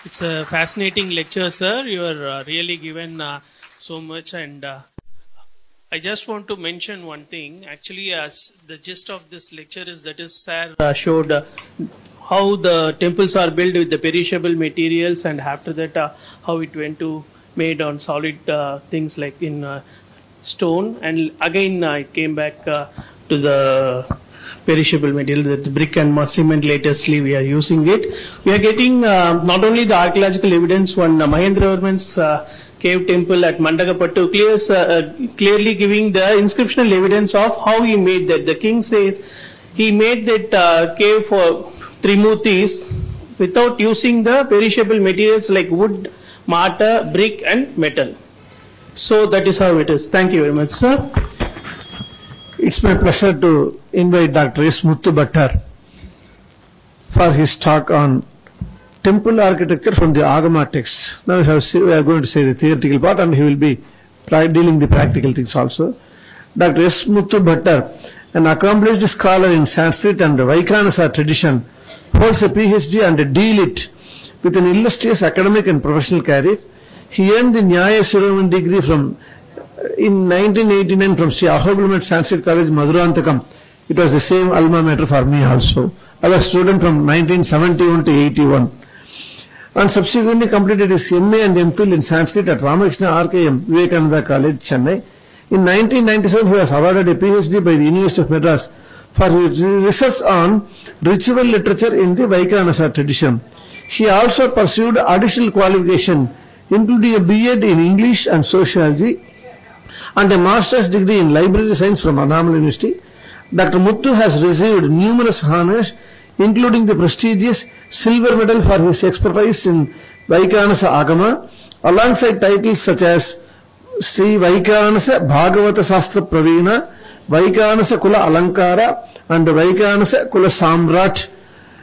It's a fascinating lecture, sir. You are really given so much, and I just want to mention one thing. Actually, as the gist of this lecture is that is sir showed how the temples are built with the perishable materials, and after that how it went to made on solid things like in stone, and again it came back to the perishable material, that brick and cement. Latestly we are using it. We are getting not only the archaeological evidence, one Mahendravarman's cave temple at Mandagapattu clearly giving the inscriptional evidence of how he made that. The king says he made that cave for Trimurtis without using the perishable materials like wood, mortar, brick and metal. So that is how it is. Thank you very much, sir. It's my pleasure to invite Dr. S. Muthu Bhattar for his talk on temple architecture from the Agama texts. Now we are going to say the theoretical part, and he will be dealing the practical things also. Dr. S. Muthu Bhattar, an accomplished scholar in Sanskrit and Vaikanasa tradition, holds a PhD and a D.Litt with an illustrious academic and professional career. He earned the Nyaya Siroman degree in 1989 from Sri Ahobilam Sanskrit College, Madurantakam. It was the same alma mater for me also. I was a student from 1971 to 81. And subsequently completed his MA and MPhil in Sanskrit at Ramakrishna RKM, Vivekananda College, Chennai. In 1997, he was awarded a PhD by the University of Madras for his research on ritual literature in the Vaikanasa tradition. He also pursued additional qualification, including a B.Ed in English and Sociology, and a master's degree in library science from Annamalai University. Dr. Muthu has received numerous honors, including the prestigious silver medal for his expertise in Vaikanasa Agama, alongside titles such as Sri Vaikanasa Bhagavata Sastra Pravina, Vaikanasa Kula Alankara, and Vaikanasa Kula Samrat.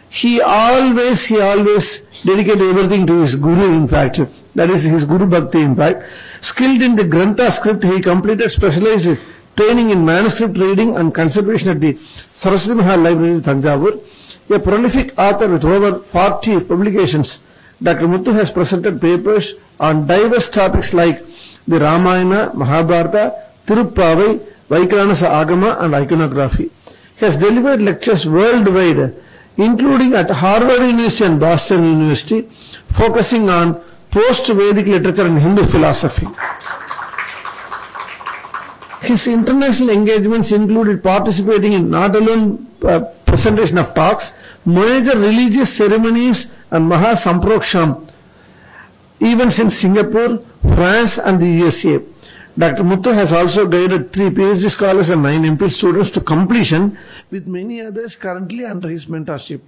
He always dedicated everything to his guru, in fact. That is his Guru Bhakti, in fact. Skilled in the Grantha script, he completed specialized training in manuscript reading and conservation at the Saraswati Mahal Library, Thanjavur. A prolific author with over 40 publications, Dr. Muthu has presented papers on diverse topics like the Ramayana, Mahabharata, Tirupavai, Vaikanasa Agama and iconography. He has delivered lectures worldwide, including at Harvard University and Boston University, focusing on post-Vedic literature and Hindu philosophy. His international engagements included participating in not alone presentation of talks, major religious ceremonies and Maha Samproksham events in Singapore, France and the USA. Dr. Muthu has also guided 3 PhD scholars and 9 MPhil students to completion, with many others currently under his mentorship.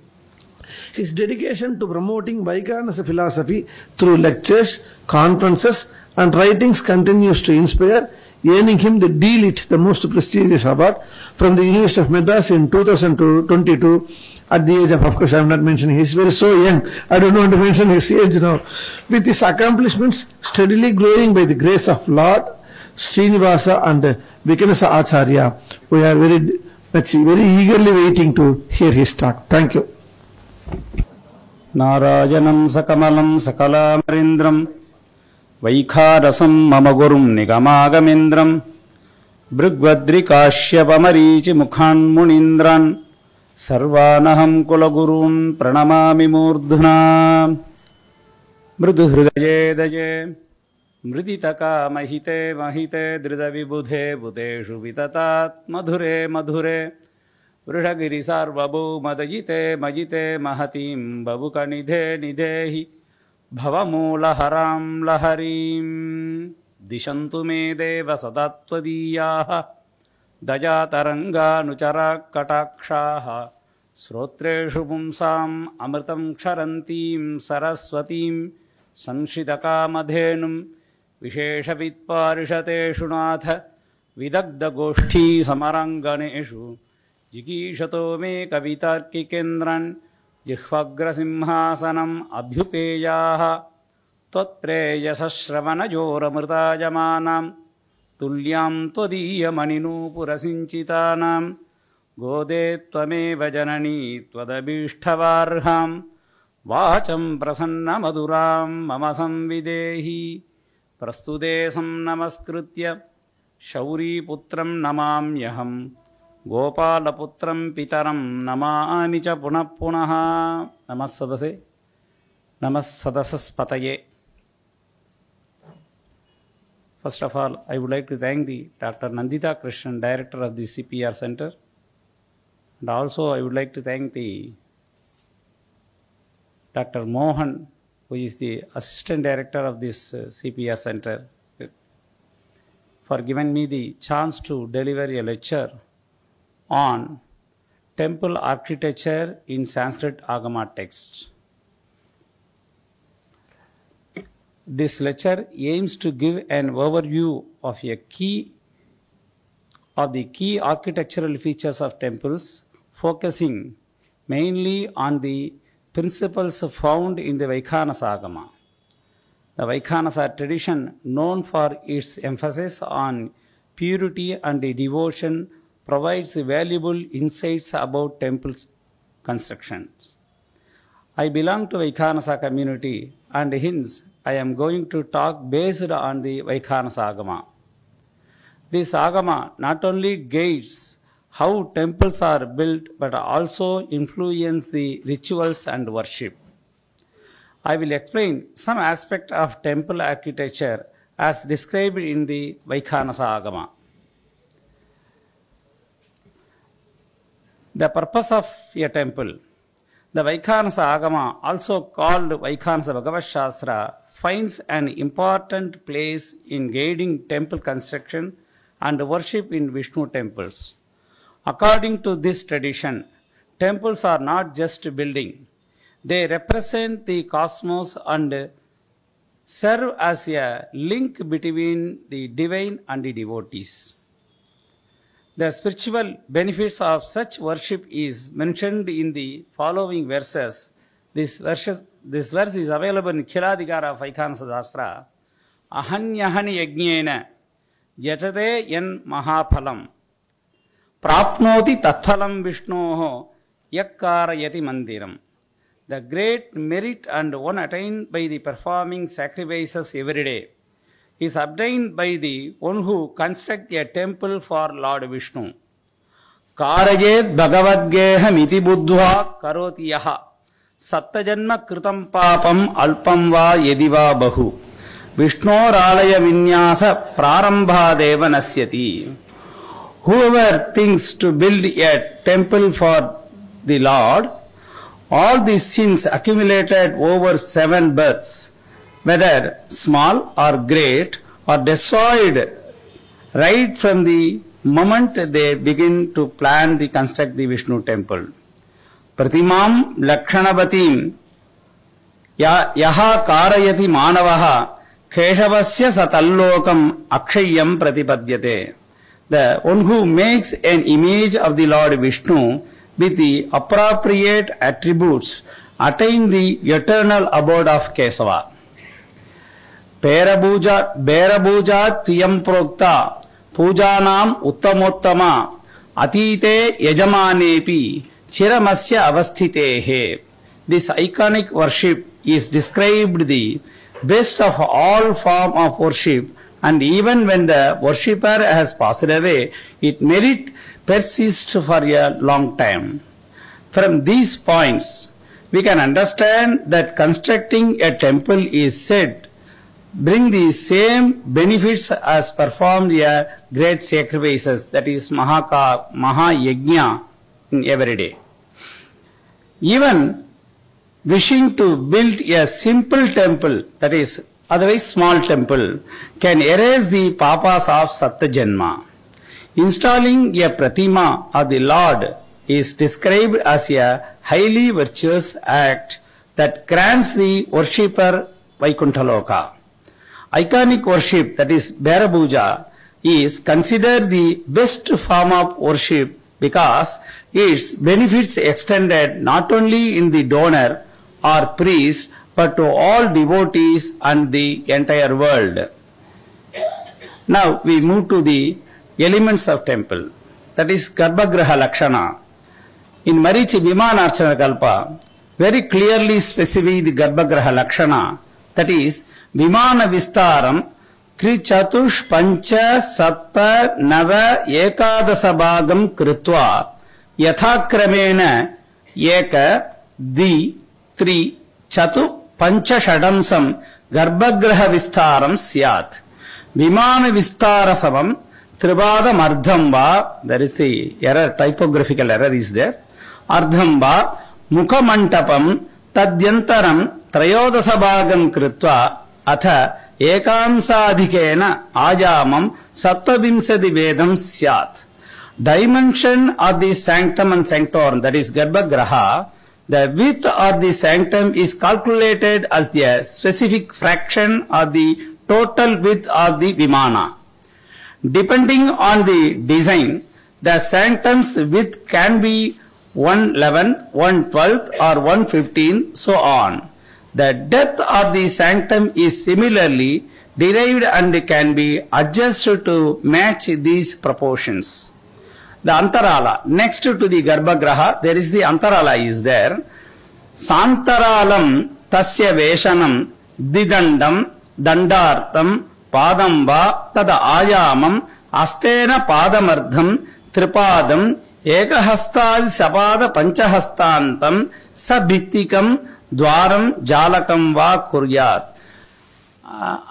His dedication to promoting Vaikanasa philosophy through lectures, conferences and writings continues to inspire, earning him the D.Litt, the most prestigious award, from the University of Madras in 2022 at the age of course I am not mentioning, he is so young, I don't want to mention his age now. With his accomplishments steadily growing by the grace of Lord Srinivasa and Vikanasa Acharya, we are very eagerly waiting to hear his talk. Thank you. Narayanam sakamalam sakalamarindram Vaikharasam mama gurum nigamagamindram Brigvadrikashyapamarichi mukhan munindran Sarvanaham kulagurun pranamami murdhuna Mridhuhridaye daye Mriditaka mahite mahite dridavibudhe budeshu vitatat madhure madhure Vrishagiri sarvabu madajite majite mahatim babukanidhe nidhehi Bhavamula haram laharim Dishantu me deva sadattvadiyaha Dajataranga nuchara katakshaha Srotreshu pumsam amritam ksharantim saraswatim Sanshidaka madhenum Visheshavitparishateshu natha Vidagda goshti samaranganeshu Jigishato me kavitarki kendran Jihvagrasimhasanam abhyupeyaha Tvatpreyasashravanajoramritajamanam Tulyam tvadiyamaninupurasinchitanam Gode tvameva janani tvadabhishtavarham వాచం Prasanna Madhuram మమ సంవిదేహి ప్రస్తుదేశం నమస్కృత్య శౌరీపుత్రం నమామ్యహం గోపాలపుత్రం పితరం నమామి చ పునః పునః. నమస్సదసే నమస్సదసస్పతయే. First of all, I would like to thank the Dr. Nandita Krishnan, Director of the CPR Center, and also I would like to thank the Dr. Mohan, who is the Assistant Director of this CPR Center, for giving me the chance to deliver a lecture on temple architecture in Sanskrit Agama text. This lecture aims to give an overview of the key architectural features of temples, focusing mainly on the principles found in the Vaikhanasa Agama. The Vaikhanasa tradition, known for its emphasis on purity and devotion, provides valuable insights about temple constructions. I belong to Vaikhanasa community, and hence I am going to talk based on the Vaikhanasa Agama. This Agama not only guides how temples are built, but also influence the rituals and worship. I will explain some aspect of temple architecture as described in the Vaikhanasa Agama. The purpose of a temple. The Vaikhanasa Agama, also called Vaikhanasa Bhagavad Shastra, finds an important place in guiding temple construction and worship in Vishnu temples. According to this tradition, temples are not just buildings. They represent the cosmos and serve as a link between the divine and the devotees. The spiritual benefits of such worship is mentioned in the following verses. This verse is available in Khiladikara of Vaikhanasa Shastra. Ahanyahani yajnena yachate yan mahaphalam prapnoti tatphalam vishnoho yakkarayati mandiram. The great merit and one attained by the performing sacrifices every day is obtained by the one who constructs a temple for Lord Vishnu. Karayet bhagavadgeham iti buddhva karoti yaha sattajanma kritam papam alpam va yediva bahu Vishnuralaya vinyasa prarambhadeva nasyati. Whoever thinks to build a temple for the Lord, all these sins accumulated over 7 births, whether small or great, are destroyed right from the moment they begin to plan to construct the Vishnu temple. Pratimam lakshanabatim yaha karayati manavaha keshavasya satallokam akshayam pratipadyate. The one who makes an image of the Lord Vishnu with the appropriate attributes attain the eternal abode of Kesava. Berabuja tiyam prokta pujanam uttamottama atite yajamanepi chiramasya avasthitehe. This iconic worship is described the best of all form of worship, and even when the worshipper has passed away, its merit persists for a long time. From these points, we can understand that constructing a temple is said bring the same benefits as performed a great sacrifices, that is Mahayajna in every day. Even wishing to build a simple temple, that is otherwise small temple, can erase the papas of Sattajanma. Installing a pratima of the Lord is described as a highly virtuous act that grants the worshipper Vaikuntha-loka. Iconic worship, that is Berabuja, is considered the best form of worship because its benefits extended not only in the donor or priest but to all devotees and the entire world. Now we move to the elements of temple, that is Garbhagriha Lakshana. In Marichi Vimanarchana Kalpa, very clearly specify the Garbhagraha Lakshana, that is, Vimana Vistaram Trichatush Pancha Satta Nava Ekadasa Bhagam Kritva Yathakramena Eka Di Tri Chatu Pancha Shadansam Garbhagraha Vistaram Syat. Vimana Vistara Savam Tribada Mardhamba, there is the error, typographical error is there. Ardhamba Mukhamantapam Tadyantaram Trayodasabhagam Kritva Atha Ekamsadhikena Ajamam Sattavimsadi Vedam Syat. Dimension of the sanctum and sanctorum, that is Garbhagraha, the width of the sanctum is calculated as the specific fraction of the total width of the Vimana. Depending on the design, the sanctum's width can be 1/11, 1/12 or 1/15, so on. The depth of the sanctum is similarly derived and can be adjusted to match these proportions. The Antarala, next to the Garbhagraha, there is the Antarala is there. Santaralam tasya veshanam didandam dandartam padamba tada ayamam astena padamardham tripadam ekahastadi sapada panchahastantam sabhittikam dwaram jalakam va kuryat.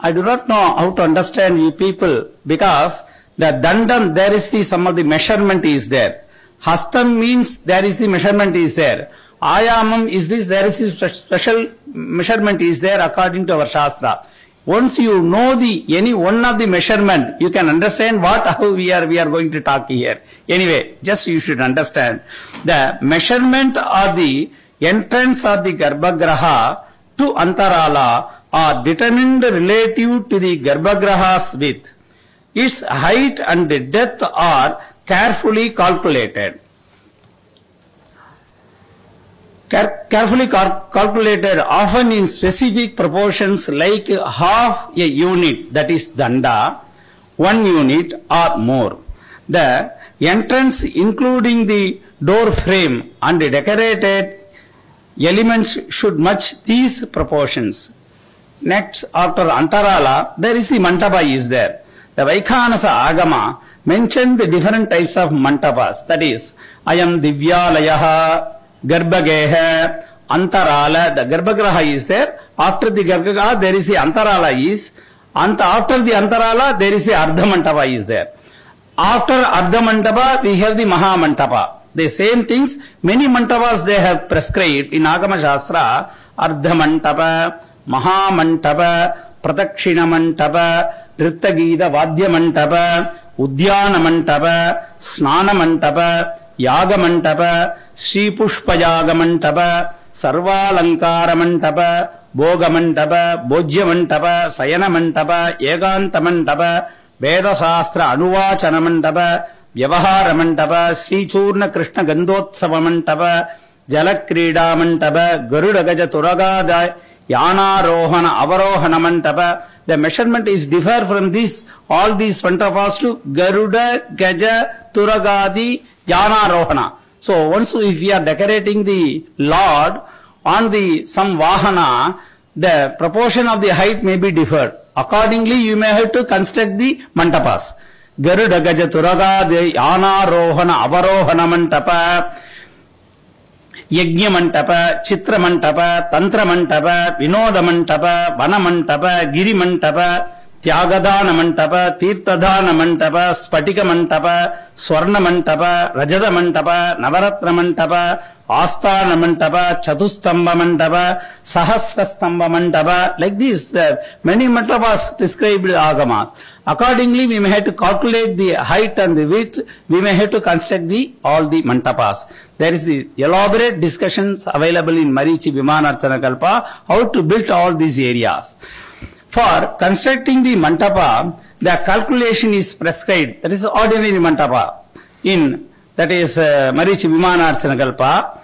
I do not know how to understand you people, because the dandam, there is the some of the measurement is there. Hastam means there is the measurement is there. Ayamam is this, there is a special measurement is there according to our Shastra. Once you know the any one of the measurement, you can understand what how we are going to talk here. Anyway, just you should understand the measurement of the entrance of the Garbhagraha to Antarala are determined relative to the Garbhagraha's width. Its height and depth are carefully calculated. Calculated often in specific proportions like half a unit, that is danda, 1 unit or more. The entrance including the door frame and the decorated elements should match these proportions. Next, after Antarala, there is the Mantapa is there. The Vaikhanasa Agama mentioned the different types of Mantapas, that is, Ayam Divyalayaha, Garbhageha, Antarala. The Garbhagraha is there. After the Garbhagraha, there is the Antarala is. After the Antarala, there is the Ardhamantapa is there. After Ardhamantapa, we have the Mahamantapa. The same things, many Mantapas they have prescribed in Agama Shastra. Ardhamantapa, Mahamantapa, Pratakshina Mantapa, Rittagita Vadya Mantapa, Udyana Mantapa, Snana Mantapa, Yaga Mantapa, Sri Pushpayaga Mantapa, Sarvalankara Mantapa, Bhoga Mantapa, Bhojya Mantapa, Sayana Mantapa, Yeganta Mantapa, Veda Sastra Anuvachana Mantapa, Vyavahara Mantapa, Sri Churna Krishna Gandhotsava Mantapa, Jalakrida Mantapa, Garuda Gaja Turagada, Yana Rohana Avarohana Mantapa. The measurement is differ from this, all these Mantapas to Garuda, Gaja, Turagadi, Yana Rohana. So once if we are decorating the Lord on the some Vahana, the proportion of the height may be differed. Accordingly, you may have to construct the Mantapas. Garuda, Gaja, Turagadi, Yana Rohana, Avarohana Mantapa, Yajna Mantapa, Chitra Mantapa, Tantra Mantapa, Vinoda Mantapa, Vana Mantapa, Giri Mantapa, Tyagadana Mantapa, Tirthadana Mantapa, Spatika Mantapa, Swarna Mantapa, Rajada Mantapa, Navaratna Mantapa, Asthana Mantapa, Chatustamba Mantapa, Sahasrastamba Mantapa. Like this, many Mantapas described Agamas. Accordingly, we may have to calculate the height and the width. We may have to construct all the Mantapas. There is the elaborate discussions available in Marichi Vimanarchana Kalpa, how to build all these areas. For constructing the Mantapa, the calculation is prescribed. That is ordinary Mantapa. That is Marichi Vimanarchana Kalpa.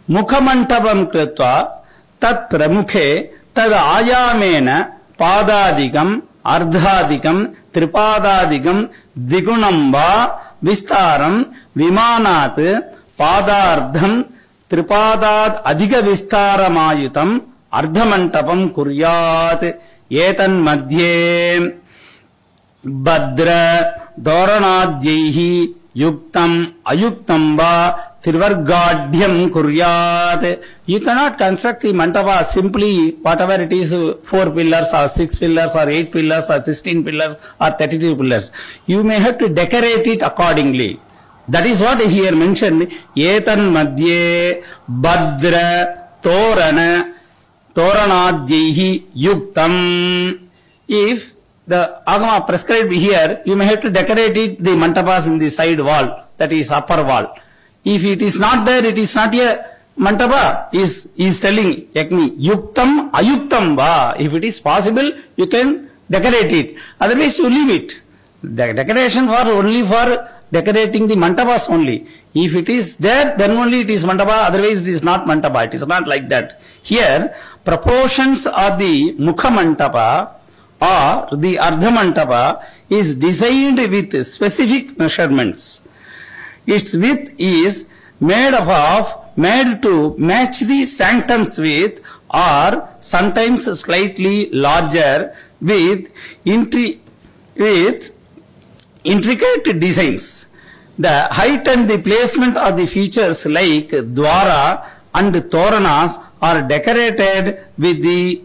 Mukhamantapam Kritva Tat Pramukhe Tad Ayamena Padadikam Ardhadikam Tripadadikam Digunamba Vistaram Vimanat Padardham त्रिपादाद् अधिक विस्तारमायुतम् अर्धमण्टपम् कुर्यात् एतन्मध्ये भद्र तोरणाद्यैः युक्तम् अयुक्तम् वा त्रिवर्गाढ्यम् कुर्यात्. You cannot construct the mandapa simply whatever it is 4 pillars or 6 pillars or 8 pillars or 16 pillars or 32 pillars. You may have to decorate it accordingly. That is what here mentioned. Etan madhye bhadra toranadhyehi yuktam. If the agama prescribed here, you may have to decorate it, the mantapas in the side wall, that is upper wall. If it is not there, it is not a mantapa. Is telling Yakni yuktam ayuktam va. If it is possible, you can decorate it. Otherwise, you leave it. The decoration for only for decorating the mantapas only. If it is there, then only it is mantapa. Otherwise, it is not mantapa. It is not like that. Here, proportions of the mukha mantapa or the ardha mantapa is designed with specific measurements. Its width is made to match the sanctums width or sometimes slightly larger with intricate designs. The height and the placement of the features like dwara and toranas are decorated with the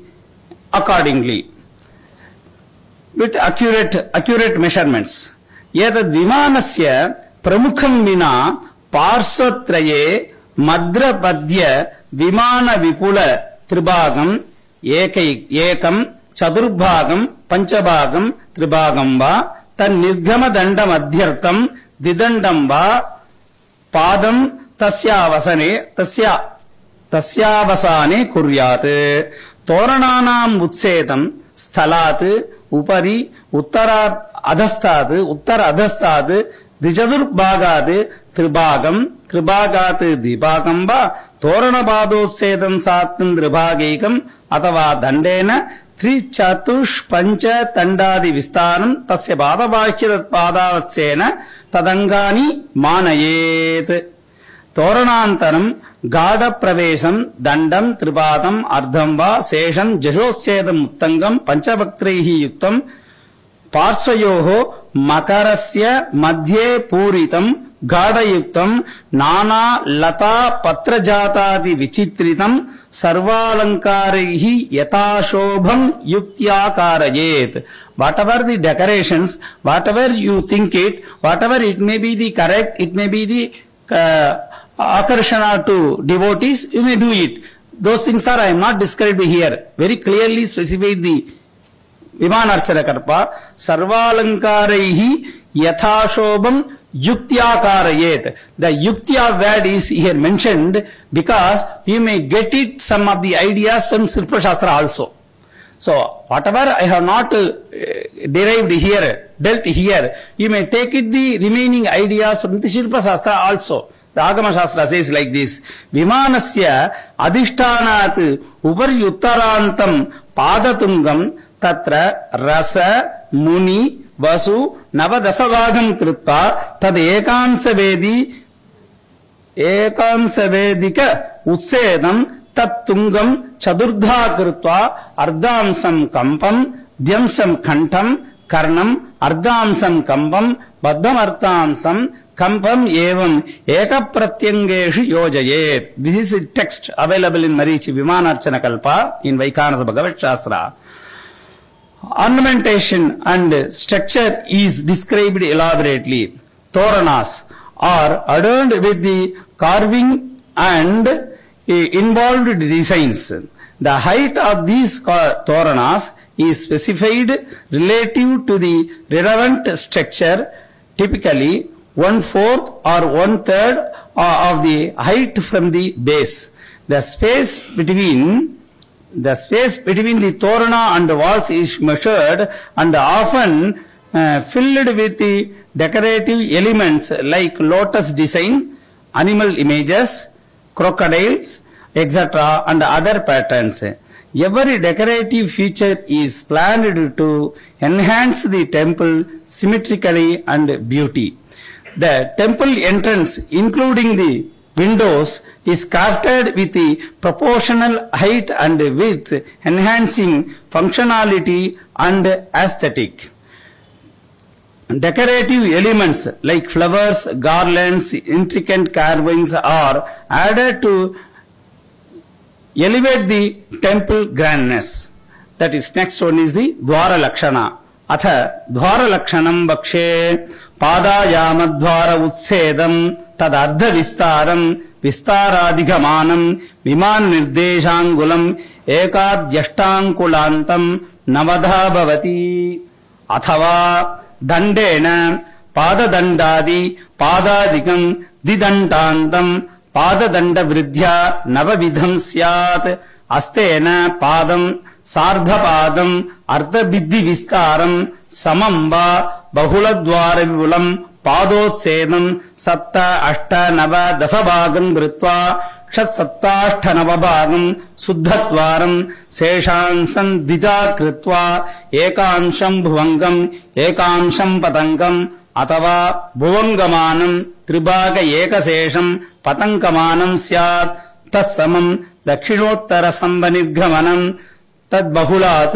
accordingly with accurate measurements. Yatad vimanasya pramukham vina parsatraye madrapadya vimana vipula tribhagam ekam chadurbhagam panchabhagam tribhagam va tan nirgama dandam adhyartam didandam va padam tasyavasane kuryat. Torananam utsedam sthalat upari uttara adhastad Dijadurbhagad Tribhagam Dibhagam va Toranabadossedam Sattam Dribhagekam Atava Dandena Trichatush Pancha Tandadi Vistaram Tasya Badabhakya Padavatsena Tadangani Manayet. Toranantaram Gada Pravesam Dandam Tribhadam Ardham va Sesham Jashossedam Uttangam Panchabhaktreihi Yuktam Parsvayoho Makarasya Madhye Puritam Gadayuktam Nana Lata Patrajatadi Vichitritam Sarvalankarehi Yatashobham Yuktyakarayet. Whatever the decorations, whatever you think it, whatever it may be the correct, it may be the akarshana to devotees, you may do it. Those things are I am not described here. Very clearly specified the Vimanarchana Karpa, Sarvalankarehi Yathashobham Yuktyakarayet. The Yuktya word is here mentioned because you may get it some of the ideas from Shilpa Shastra also. So, whatever I have not derived here, dealt here, you may take it the remaining ideas from the Shilpa Shastra also. The Agama Shastra says like this, Vimanasya adhishtanat uparyuttarantam padatungam tatra rasa muni vasu navadasavagam krutpa tad ekansavedi utsedam tat tungam chadurdha krutva ardhamsam kampam dyamsam khantam karnam ardhamsam kampam baddhamarthamsam kampam evam ekapratyangeshu yojayet. This is a text available in Marichi Vimanarchana Kalpa in Vaikhanasa Bhagavat Shastra. Ornamentation and structure is described elaborately. Toranas are adorned with the carving and involved designs. The height of these toranas is specified relative to the relevant structure, typically 1/4 or 1/3 of the height from the base. The space between the torana and the walls is measured and often filled with the decorative elements like lotus design, animal images, crocodiles, etc. and other patterns. Every decorative feature is planned to enhance the temple symmetrically and beauty. The temple entrance, including the windows is crafted with the proportional height and width, enhancing functionality and aesthetic. Decorative elements like flowers, garlands, intricate carvings are added to elevate the temple grandness. That is, next one is the Dwara Lakshana. Atha Dwara Lakshanam Bakshe Padayama Utsedam Tad Ardha Vistaram Vistaradhigamanam Viman Nirdeshangulam Ekadyashtankulantam Navadha Bhavati Athava Dandena Padadandadi Padadikam Didantantam Padadanda Vridhya Navavidham Syat Astena Padam Sardhapadam Ardhabiddhi Vistaram Samamba Bahuladwara Vipulam Padotsedam Satta Ashta Nava Dasabhagam Vritva Kshasattashta Navabhagam Suddhatvaram Seshansan Dita Kritva Ekamsham Bhuvangam Ekamsham Patangam Atava Bhuvangamanam Tribhaga Ekasesham Patankamanam Syat Tassamam Dakshinottara Sambanirghamanam Tad Bahulat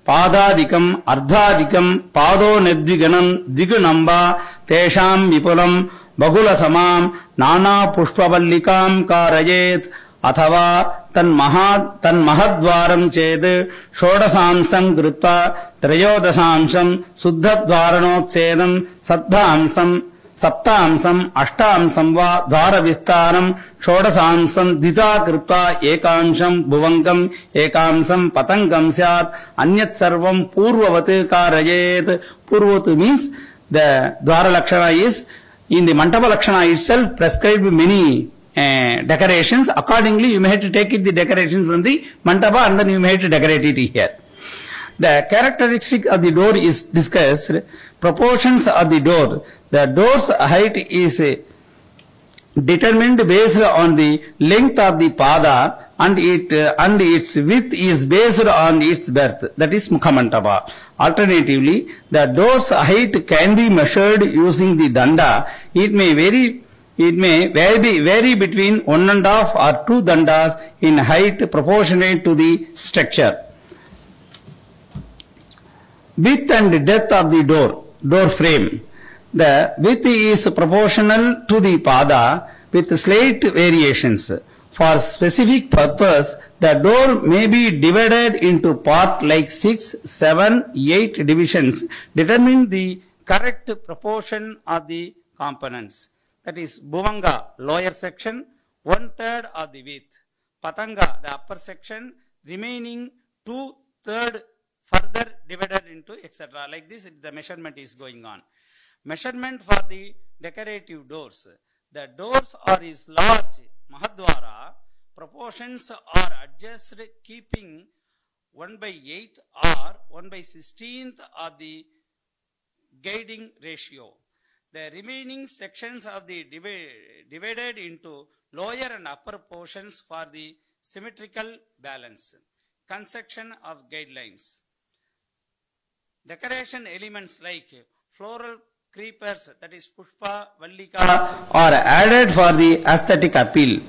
Padadikam Ardhadikam Pado Nedviganam Digunamba Tesham Vipulam Bahula Samam Nana Pushpavallikam Karayet Athava Tan Mahadvaram Ched Shodasamsam Grutva Trayodasamsam Suddhadvaranotsedam Saddhamsam Saptamsam Ashtamsam Va Dwara Vistaram Shodasamsam Dita Kripta Ekamsham Bhuvangam Ekamsam Patangam Syat Anyat Sarvam Purvavate Karayet. Purvavate means the Dwara Lakshana is in the Mantapa Lakshana itself prescribed many decorations. Accordingly, you may have to take it the decorations from the Mantapa and then you may have to decorate it here. The characteristic of the door is discussed. Proportions of the door. The door's height is determined based on the length of the pada and its width is based on its breadth. That is Mukhamantapa. Alternatively, the door's height can be measured using the danda. It may vary between 1.5 or 2 dandas in height proportionate to the structure. Width and depth of the door frame. The width is proportional to the pada with slight variations. For specific purpose, the door may be divided into parts like 6, 7, 8 divisions. Determine the correct proportion of the components. That is Bhuvanga, lower section, 1/3 of the width. Patanga, the upper section, remaining 2/3 further divided into etc. Like this, the measurement is going on. Measurement for the decorative doors. The doors are is large, Mahadwara, proportions are adjusted keeping 1/8 or 1/16 of the guiding ratio. The remaining sections of the divided into lower and upper portions for the symmetrical balance. Construction of guidelines. Decoration elements like floral creepers, that is Pushpa, Vallika, are added for the aesthetic appeal.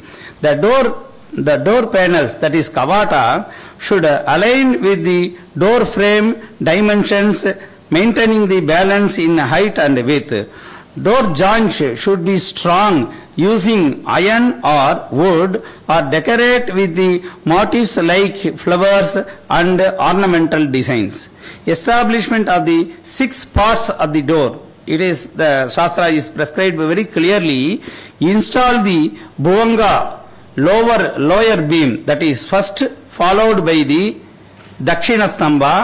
The door panels, that is Kavata, should align with the door frame dimensions, maintaining the balance in height and width. Door joints should be strong using iron or wood or decorate with the motifs like flowers and ornamental designs. Establishment of the 6 parts of the door. It is, the Shastra is prescribed very clearly. Install the Bhuvanga lower beam, that is first, followed by the Dakshina Stamba,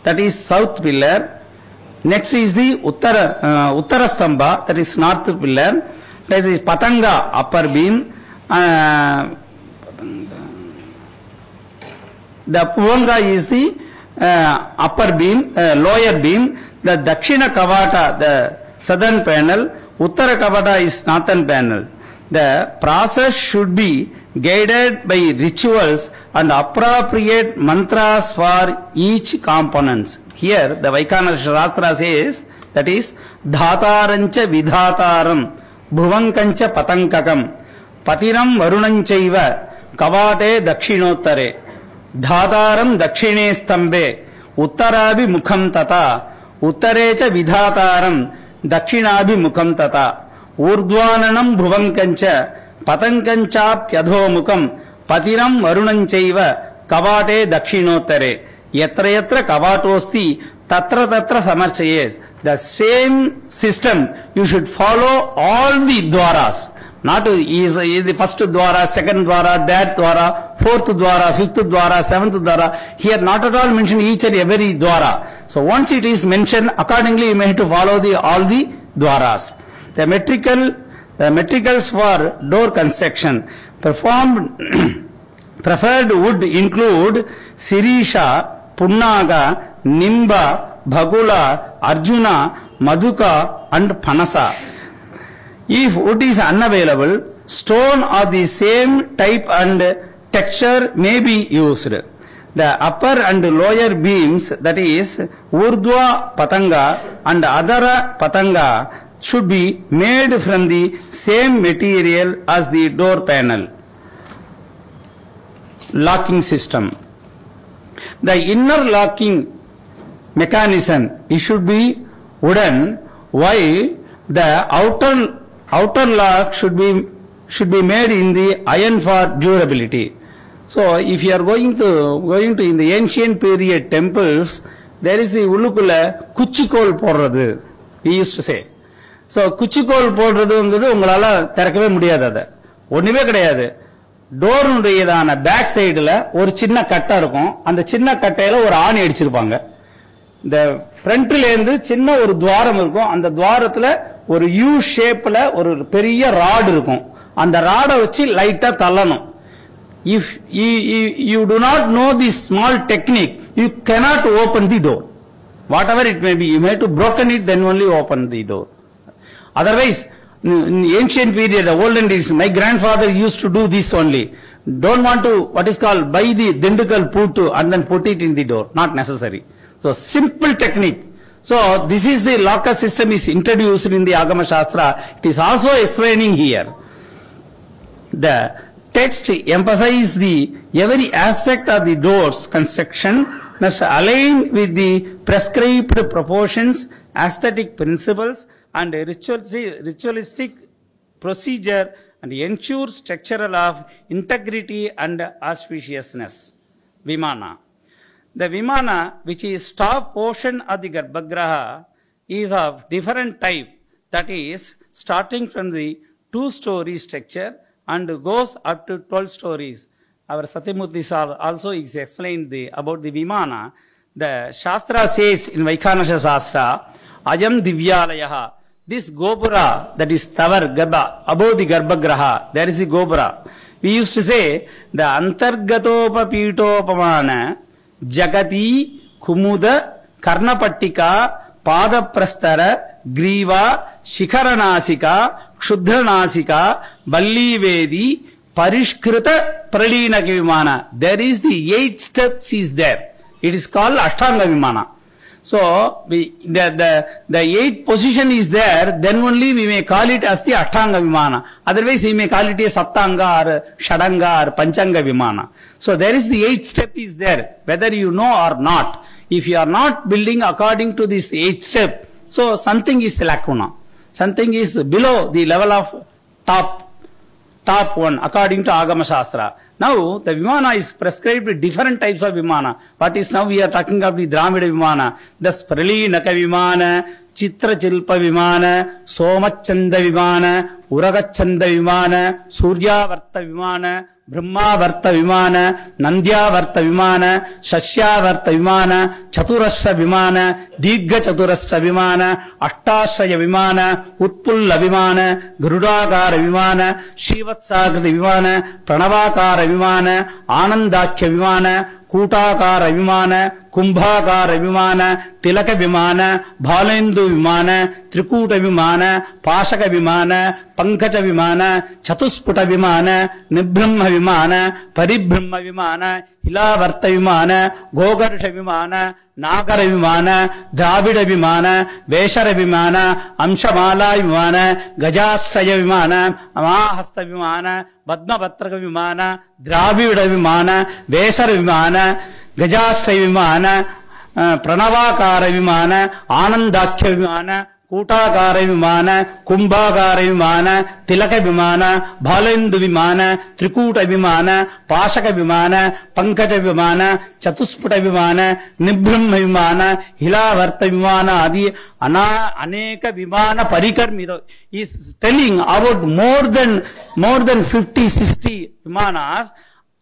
that is south pillar. Next is the Uttara Stamba, that is north pillar. That is Patanga, upper beam. The Bhuvanga is the upper beam, lower beam. The Dakshina Kavata, the southern panel. Uttara Kavata is northern panel. The process should be guided by rituals and appropriate mantras for each component. Here the Vaikhanasa Shastra says, that is Dhatarancha Vidhataram Bhuvankancha Patankakam patiram varunanchaiva kavate dakshinottare dhataram dakshine stambhe uttarabi mukham tata uttarecha vidhataram dakshinabi mukham tata urdhvananam bhuvankancha patankanchapyadho mukham patiram varunanchaiva kavate dakshinottare yatra yatra kavatosti tatra tatra samarchayes. The same system you should follow all the dwaras, not is the first dwara, second dwara, that dwara, fourth dwara, fifth dwara, seventh dwara. Here not at all mention each and every dwara. So once it is mentioned, accordingly you may have to follow all the dwaras. The metricals for door construction performed preferred would include Sirisha, Punnaga, Nimba, Bhagula, Arjuna, Madhuka and Panasa. If wood is unavailable, stone of the same type and texture may be used. The upper and lower beams, that is Urdhva Patanga and Adara Patanga, should be made from the same material as the door panel. Locking system. The inner locking mechanism, it should be wooden, while the outer lock should be made in the iron for durability. So if you are going to in the ancient period temples, there is the உள்ளுக்குள்ள குச்சிக்கோல் போடுறது, we used to say. So குச்சிக்கோல் போடுறதுங்கிறது உங்களால திறக்கவே முடியாது, அது ஒண்ணுமே கிடையாது. டோருடையதான back சைடுல ஒரு சின்ன கட்டை இருக்கும், அந்த சின்ன கட்டையில ஒரு ஆணி அடிச்சிருப்பாங்க. இந்த ஃப்ரண்ட்ல இருந்து சின்ன ஒரு துவாரம் இருக்கும், அந்த துவாரத்துல ஒரு யூ ஷேப்ல ஒரு பெரிய ராட் இருக்கும், அந்த ராடை வச்சு லைட்டா தள்ளணும். If you do not know this small technique, you cannot open the door. Whatever it may be, you may have to broken it, then only open the door. Otherwise, in ancient period, the olden days, my grandfather used to do this only. Don't want to, what is called, buy the Dindigul puttu and then put it in the door. Not necessary. So simple technique. So this is the locker system is introduced in the Agama Shastra. It is also explaining here. The text emphasizes the every aspect of the door's construction must align with the prescribed proportions, aesthetic principles and ritualistic procedure and ensure structural of integrity and auspiciousness. Vimana. The Vimana, which is top portion of the Garbhagraha, is of different type, that is starting from the 2-story structure and goes up to 12 stories. Our Satyamurti also is explained about the Vimana. The Shastra says in Vaikhanasha Shastra, Ajam Divyalayaha, this Gopura, that is Tavar Garbha, above the Garbhagraha, there is the Gopura. We used to say, the Antargatopa Pitopamana Jagati Kumuda Karnapattika Pada Prastara Griva Shikharanasika Kshudranasika Ballivedi Parishkrita Pralina Vimana. There is the 8 steps is there. It is called Ashtanga Vimana. So the 8 position is there, then only we may call it as the Ashtanga Vimana. Otherwise we may call it a Saptanga or Shadanga or Panchanga Vimana. So there is the 8 step is there, whether you know or not. If you are not building according to this 8 step, so something is lacuna. Something is below the level of top one according to Agama Shastra. Now the Vimana is prescribed with different types of Vimana. What is now we are talking of the Dramida Vimana. Thus Pralinaka Vimana, Chitra Chilpa Vimana, Somachanda Vimana, Uragachanda Vimana, Suryavarta Vimana, Brahmavarta Vimana, Nandyavarta Vimana, Shashyavarta Vimana, Chaturasya Vimana, Digga Chaturasya Vimana, Ashtasaya Vimana, Utpulla Vimana, Garudakara Vimana, Shivatsagrati Vimana, Pranavakara Vimana, Anandakya Vimana, Kutakara Vimana, Kumbhakara Vimana, Tilaka Vimana, Bhalendu Vimana, Trikuta Vimana, Pashaka Vimana, Pankaja Vimana, Chatusputa Vimana, Nibbrahma Vimana, Paribrahma Vimana, Hilavarta Vimana, Gogarsha Vimana, Nagara Vimana, Dravida Vimana, Veshara Vimana, Amshamala Vimana, Gajasraya Vimana, Amahasta Vimana, Badmapatra Vimana, Dravida Vimana, Veshara Vimana, Gajasraya Vimana, Pranavakara Vimana, Anandakya Vimana, Kutakara Vimana, Kumbhakara Vimana, Tilaka Vimana, Bhalendu Vimana, Trikuta Vimana, Pashaka Vimana, Pankaja Vimana, Chatusputa Vimana, Nibbrahma Vimana, Hilavarta Vimana, Adi, Aneka Vimana Parikarmita. He is telling about more than 50, 60 Vimanas.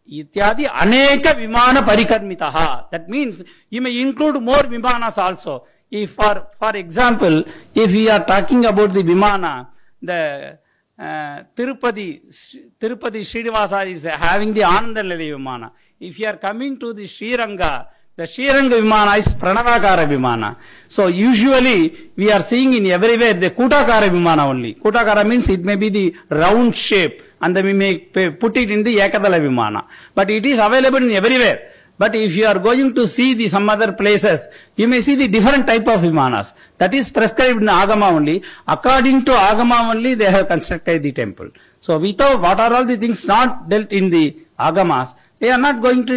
Ityadi Aneka Vimana Parikarmitaha. That means you may include more Vimanas also. If for example, if we are talking about the Vimana, the Tirupati Srinivasa is having the Anandalali Vimana. If you are coming to the Sriranga, the Sriranga Vimana is Pranavakara Vimana. So usually we are seeing in everywhere the Kutakara Vimana only. Kutakara means it may be the round shape and then we may put it in the Ekadala Vimana. But it is available in everywhere. But if you are going to see some other places, you may see the different type of Vimanas. That is prescribed in Agama only. According to Agama only, they have constructed the temple. So without what are all the things not dealt in the Agamas, they are not going to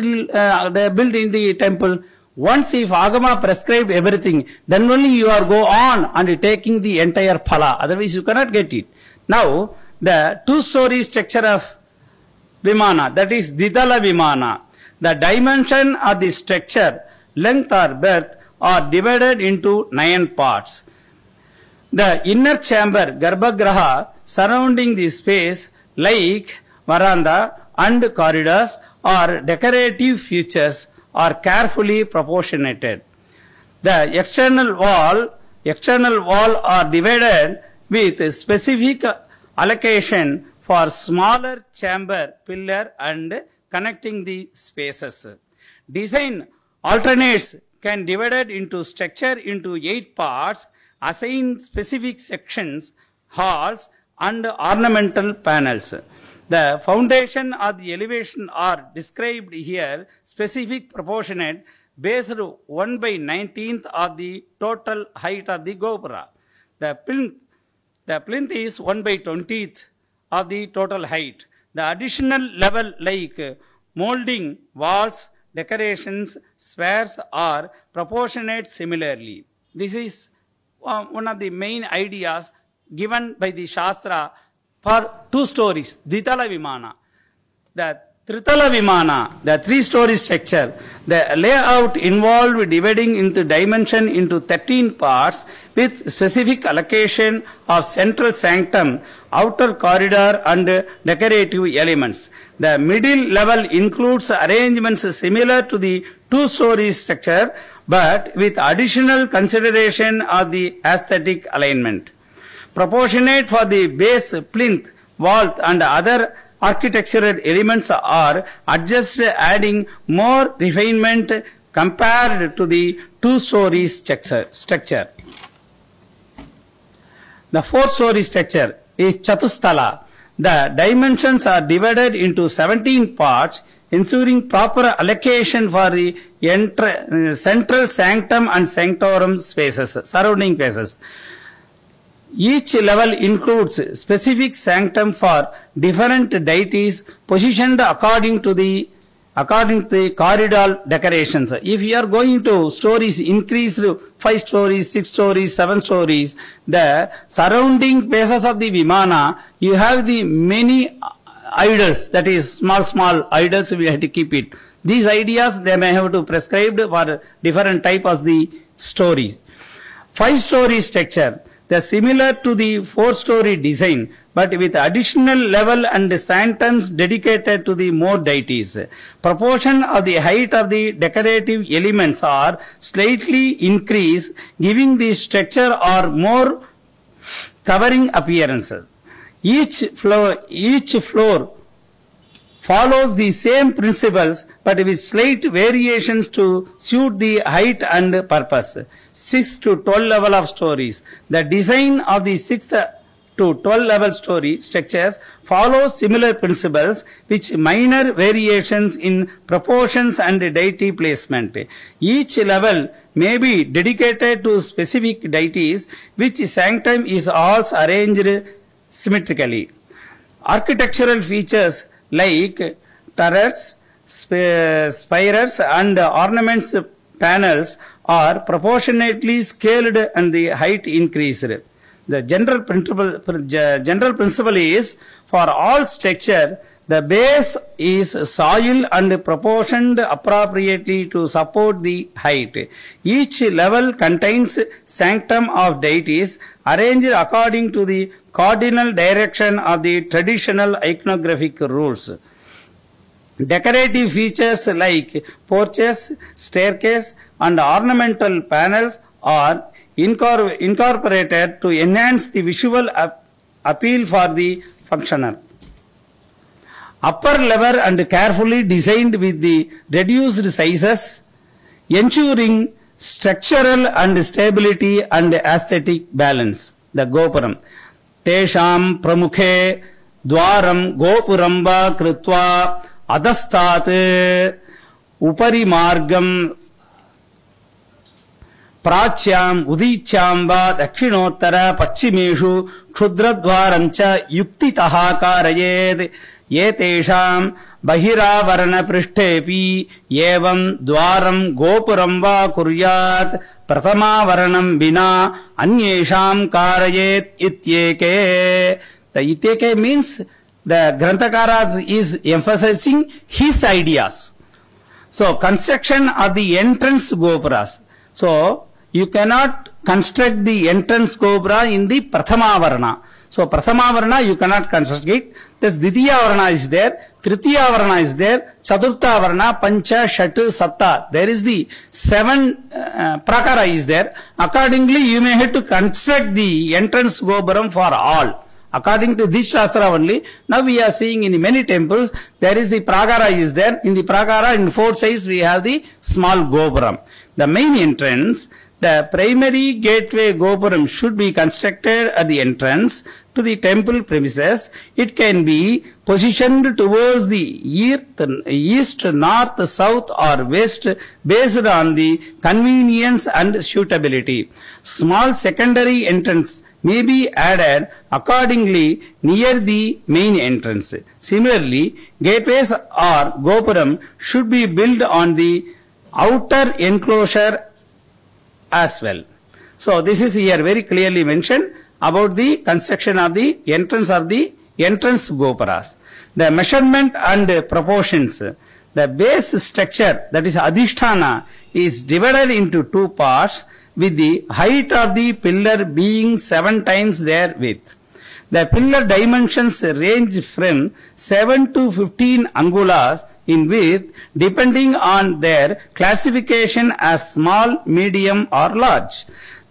build in the temple. Once if Agama prescribed everything, then only you are go on and taking the entire phala. Otherwise you cannot get it. Now, the two-story structure of Vimana, that is Didala Vimana. The dimension of the structure, length or breadth are divided into 9 parts. The inner chamber, Garbhagraha, surrounding the space like veranda and corridors or decorative features are carefully proportionated. The external wall are divided with specific allocation for smaller chamber, pillar and connecting the spaces. Design alternates can divided into structure into 8 parts, assign specific sections, halls and ornamental panels. The foundation or the elevation are described here, specific proportionate based 1/19th of the total height of the Gopura. The plinth is 1/20th of the total height. The additional level like molding, walls, decorations, spheres are proportionate similarly. This is one of the main ideas given by the Shastra for 2 stories, Ditala Vimana. The Tritala Vimana, the 3-story structure, the layout involved dividing into dimension into 13 parts with specific allocation of central sanctum, outer corridor and decorative elements. The middle level includes arrangements similar to the 2-story structure but with additional consideration of the aesthetic alignment. Proportionate for the base, plinth, vault and other architectural elements are adjusted, adding more refinement compared to the 2-story structure. The 4-story structure is Chatusthala. The dimensions are divided into 17 parts, ensuring proper allocation for the central sanctum and sanctorum spaces, surrounding spaces. Each level includes specific sanctum for different deities positioned according to the corridor decorations. If you are going to stories increased 5 stories, 6 stories, 7 stories, the surrounding places of the Vimana, you have the many idols, that is small idols, we have to keep it. These ideas they may have to prescribed for different type of the story. 5-story structure. They are similar to the 4-story design, but with additional level and sanctums dedicated to the more deities. Proportion of the height of the decorative elements are slightly increased, giving the structure or more towering appearance. Each floor follows the same principles but with slight variations to suit the height and purpose. 6 to 12 level of stories. The design of the 6th to 12-level story structures follow similar principles with minor variations in proportions and deity placement. Each level may be dedicated to specific deities, which sanctum is also arranged symmetrically. Architectural features like turrets, spires and ornaments panels are proportionately scaled and the height increased. The general principle is for all structure, the base is soil and proportioned appropriately to support the height. Each level contains sanctum of deities arranged according to the cardinal direction of the traditional iconographic rules. Decorative features like porches, staircase and ornamental panels are incorporated to enhance the visual appeal for the functioner. Upper level and carefully designed with the reduced sizes, ensuring structural and stability and aesthetic balance. The Gopuram. Tesham pramukhe dwaram gopuramba krutva adastat upari margam प्राच्याम उदीच्याम वा दक्षिणोत्तर पश्चिमेषु क्षुद्रद्वारं च युक्तितः कारयेत् एतेषां बहिरावरण पृष्ठेऽपि एवं द्वारं गोपुरं वा कुर्यात् प्रथमावरणं विना अन्येषां कारयेत् इत्येके. The ityeke means the Granthakara is emphasizing his ideas. So construction of the entrance gopuras. So you cannot construct the entrance gopura in the Prathama Varana. So Prathama Varana you cannot construct it. This Ditiya Varana is there, Tritiya Varana is there, Chaturtha Varana, Pancha, Shatu, Satta. There is the 7 prakara is there. Accordingly you may have to construct the entrance gopuram for all. According to this Shastra only, now we are seeing in many temples, there is the pragara is there. In the pragara, in 4 sides, we have the small gopuram. The main entrance, the primary gateway gopuram should be constructed at the entrance to the temple premises. It can be positioned towards the east, north, south or west based on the convenience and suitability. Small secondary entrance may be added accordingly near the main entrance. Similarly, gateways or gopuram should be built on the outer enclosure as well. So this is here very clearly mentioned about the construction of the entrance gopuras. The measurement and proportions. The base structure, that is Adhisthana, is divided into 2 parts with the height of the pillar being 7 times their width. The pillar dimensions range from 7 to 15 angulas in width depending on their classification as small, medium or large.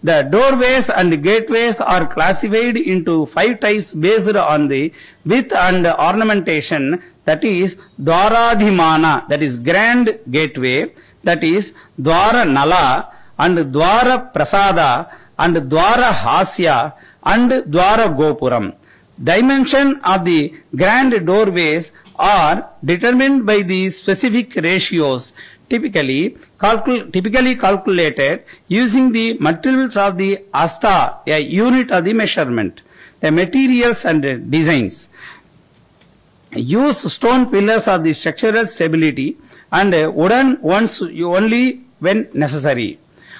The doorways and gateways are classified into 5 types based on the width and ornamentation, that is Dwaradhimana, that is grand gateway, that is Dwara Nala and Dwara Prasada and Dwara Hasya and Dwara Gopuram. Dimension of the grand doorways are determined by the specific ratios typically calculated using the multiples of the asta, a unit of the measurement. The materials and designs. Use stone pillars of the structural stability and wooden ones only when necessary.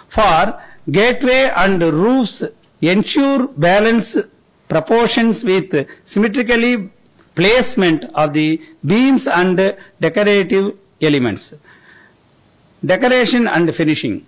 For gateway and roofs, ensure balance proportions with symmetrically placement of the beams and decorative elements. Decoration and finishing.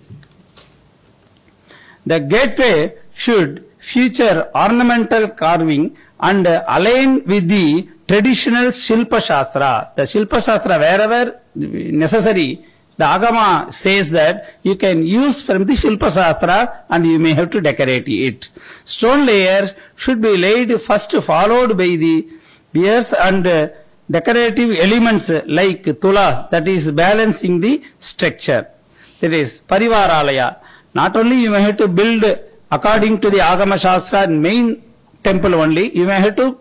The gateway should feature ornamental carving and align with the traditional Shilpa Shastra. The Shilpa Shastra, wherever necessary, the Agama says that you can use from the Shilpa Shastra and you may have to decorate it. Stone layers should be laid first, followed by the piers and decorative elements like tulas, that is balancing the structure. That is Parivaralaya. Not only you may have to build according to the Agama Shastra and main temple only. You may have to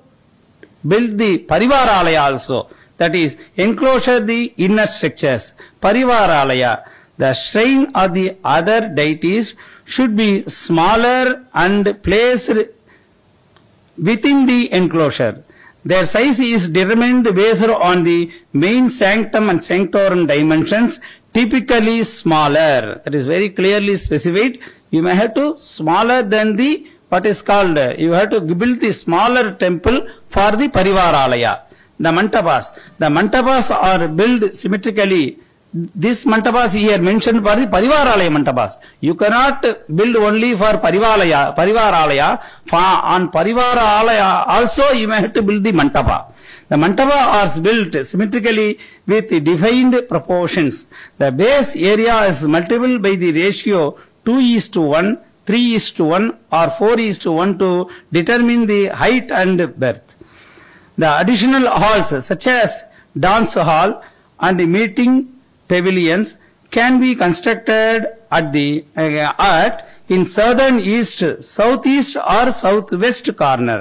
build the Parivaralaya also. That is, enclosure the inner structures. Parivaralaya. The shrine or the other deities should be smaller and placed within the enclosure. Their size is determined based on the main sanctum and sanctorum dimensions, typically smaller. That is very clearly specified. You may have to smaller than the what is called, you have to build the smaller temple for the Parivaralaya. The mantapas are built symmetrically. This mantapas here mentioned for the Parivaralaya mantapas. You cannot build only for Parivaralaya. On Parivaralaya also you may have to build the mantapa. The mantapa is built symmetrically with defined proportions. The base area is multiple by the ratio 2:1, 3:1 or 4:1 to determine the height and breadth. The additional halls such as dance hall and meeting pavilions can be constructed in southern east, southeast or southwest corner.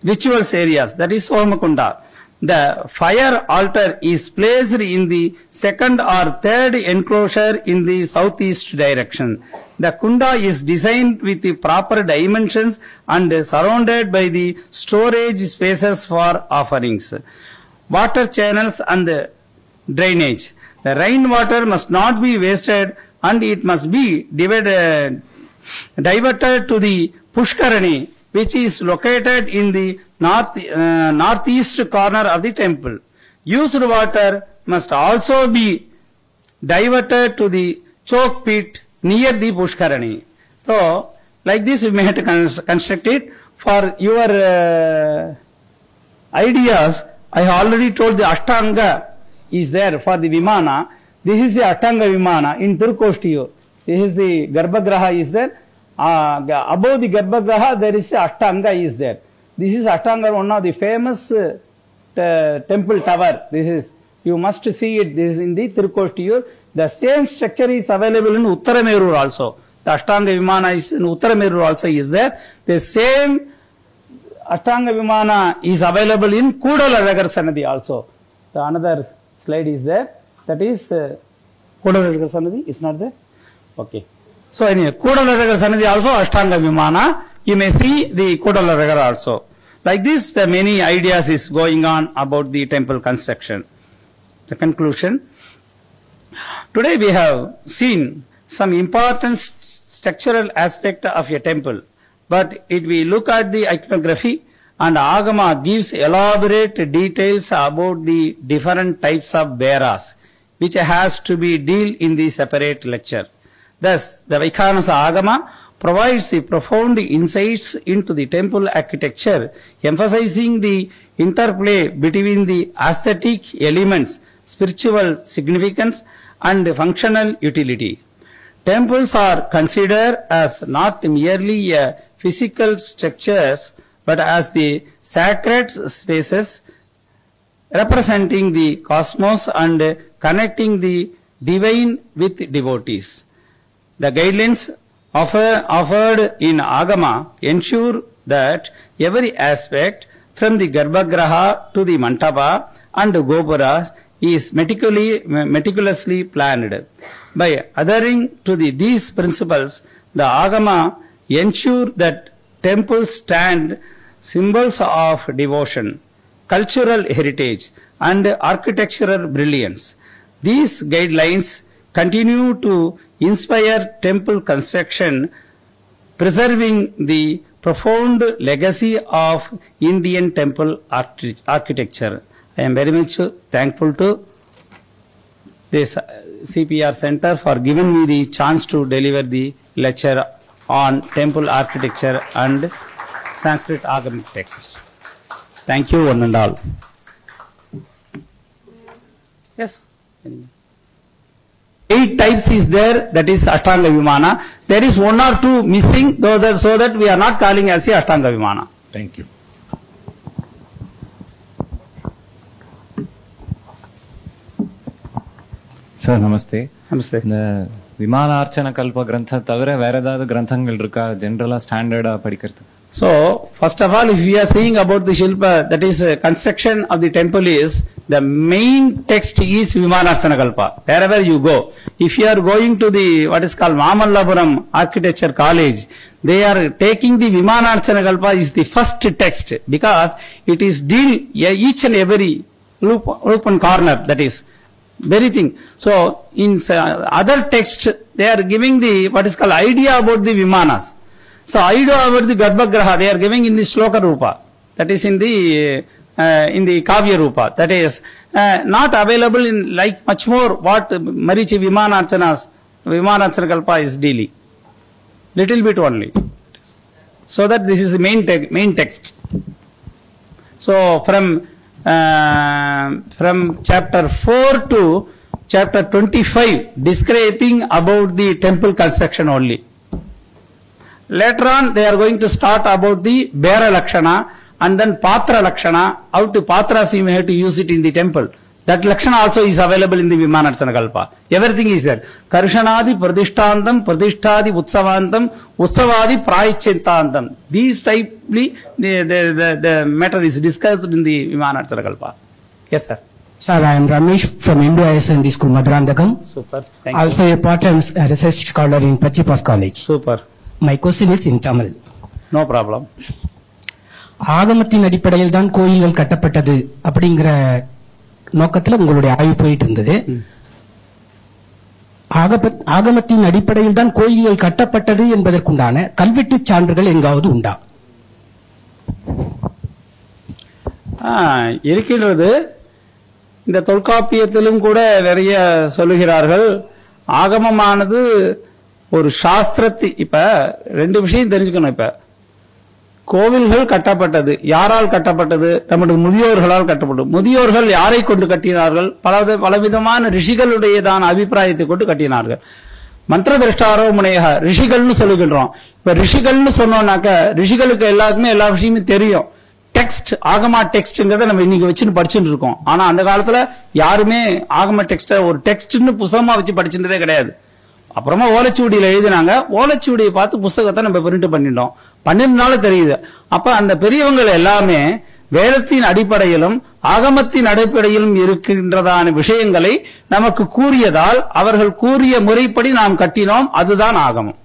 Rituals areas, that is Homakunda. The fire altar is placed in the second or third enclosure in the southeast direction. The kunda is designed with the proper dimensions and surrounded by the storage spaces for offerings. Water channels and drainage. The rainwater must not be wasted and it must be diverted to the Pushkarani, which is located in the northeast corner of the temple. Used water must also be diverted to the choke pit near the Pushkarani. So, like this we may have to construct it. For your ideas, I have already told the Ashtanga is there for the Vimana. This is the Ashtanga Vimana in Tirukostiyur. This is the Garbhagraha is there. Above the Garbhagraha there is the Ashtanga is there. This is Ashtanga, one of the famous temple tower. This is, you must see it. This is in the Tirukostiyur. The same structure is available in Uttaramerur also. The Ashtanga Vimana is in Uttaramerur also is there. The same Ashtanga Vimana is available in Kudalaragar Sanadi also. The another slide is there. That is Kudalaragar Sanadi is not there. Okay. So anyway, Kudalaragar Sanadi also Ashtanga Vimana. You may see the Kudalaragar also. Like this, the many ideas is going on about the temple construction. The conclusion. Today we have seen some important structural aspect of a temple. But if we look at the iconography, and Agama gives elaborate details about the different types of beras, which has to be dealt in the separate lecture. Thus, the Vaikhanasa Agama provides a profound insights into the temple architecture, emphasizing the interplay between the aesthetic elements, spiritual significance, and functional utility. Temples are considered as not merely a physical structures, but as the sacred spaces representing the cosmos and connecting the divine with devotees. The guidelines offered in Agama ensure that every aspect from the Garbhagraha to the Mantapa and Gopuras is meticulously planned. By adhering to these principles, the Agama ensure that temples stand symbols of devotion, cultural heritage, and architectural brilliance. These guidelines continue to inspire temple construction, preserving the profound legacy of Indian temple architecture. I am very much thankful to this CPR Center for giving me the chance to deliver the lecture on temple architecture and Sanskrit Agamic text. Thank you one and all. Yes? 8 types is there, that is Ashtanga Vimana. There is 1 or 2 missing, so that we are not calling as a Ashtanga Vimana. Thank you. Sir, namaste. Namaste. The Vimana Archana Kalpa Grantha தவிர வேற ஏதாவது கிரந்தங்கள் இருக்கா ஜெனரலா ஸ்டாண்டர்டா படிக்கிறது? So, first of all, if we are saying about the Shilpa, that is construction of the temple is, the main text is Vimanarchana Kalpa. Wherever you go. If you are going to the, what is called Mamallapuram Architecture College, they are taking the Vimanarchana Kalpa is the first text, because it is deal each and every loop and corner, that is very thing. So, in other text, they are giving the, what is called idea about the Vimanas. So, idea about the Garbhagraha, they are giving in the Shloka Rupa, that is in the Kavya Rupa, that is not available in like much more what Marichi Vimanarchana Kalpa is dealing. Little bit only. So that this is the main text. So from chapter 4 to chapter 25 describing about the temple construction only. Later on they are going to start about the Bera Lakshana and then Patra Lakshana, how to Patras you may have to use it in the temple. That Lakshana also is available in the Vimanarchana Kalpa. Everything is there. Karshanadi Pradishtantam, Pradishtadi Utsavantam, Utsavadi Prayichintantam. These typely the matter is discussed in the Vimanarchana Kalpa. Yes, sir. Sir, I am Ramesh from Indo-ISND School, Madurandakkam. Super. Thank also you. a part-time research scholar in Pachipas College. Super. My question is in Tamil. No problem. ஆகமத்தின் அடிப்படையில் தான் கோயில்கள் கட்டப்பட்டது அப்படிங்கிற நோக்கத்தில் உங்களுடைய ஆய்வு போயிட்டு இருந்தது. ஆகமத்தின் அடிப்படையில் தான் கோயில்கள் கட்டப்பட்டது என்பதற்குண்டான கல்வெட்டு சான்றுகள் எங்காவது உண்டா? இருக்கின்றது. இந்த தொல்காப்பியத்திலும் கூட நிறைய சொல்லுகிறார்கள். ஆகமமானது ஒரு சாஸ்திரத்தை, இப்ப ரெண்டு விஷயம் தெரிஞ்சுக்கணும். இப்ப கோவில்கள் கட்டப்பட்டது யாரால் கட்டப்பட்டது? நம்முடைய முதியோர்களால் கட்டப்பட்டது. முதியோர்கள் யாரை கொண்டு கட்டினார்கள்? பலவிதமான ரிஷிகளுடையதான அபிப்பிராயத்தை கொண்டு கட்டினார்கள். மந்திர திருஷ்டாரோ முனையாக ரிஷிகள்னு சொல்லுகின்றோம். இப்ப ரிஷிகள்னு சொன்னோம்னாக்க ரிஷிகளுக்கு எல்லாருக்குமே எல்லா விஷயமும் தெரியும். டெக்ஸ்ட் ஆகமா டெக்ஸ்ட்ங்கிறத நம்ம இன்னைக்கு வச்சுன்னு படிச்சுட்டு இருக்கோம். ஆனா அந்த காலத்துல யாருமே ஆகம டெக்ஸ்ட ஒரு டெக்ஸ்ட்னு புத்தகமா வச்சு படிச்சுட்டதே கிடையாது. அப்புறமா ஓலைச்சுவடியில எழுதினாங்க. ஓலைச்சுவடியை பார்த்து புஸ்தகத்தை நம்ம பிரிண்ட் பண்ணிட்டோம். பண்ணிருந்தாலும் தெரியுது. அப்ப அந்த பெரியவங்கள் எல்லாமே வேதத்தின் அடிப்படையிலும் ஆகமத்தின் அடிப்படையிலும் இருக்கின்றதான விஷயங்களை நமக்கு கூறியதால் அவர்கள் கூறிய முறைப்படி நாம் கட்டினோம். அதுதான் ஆகமம்.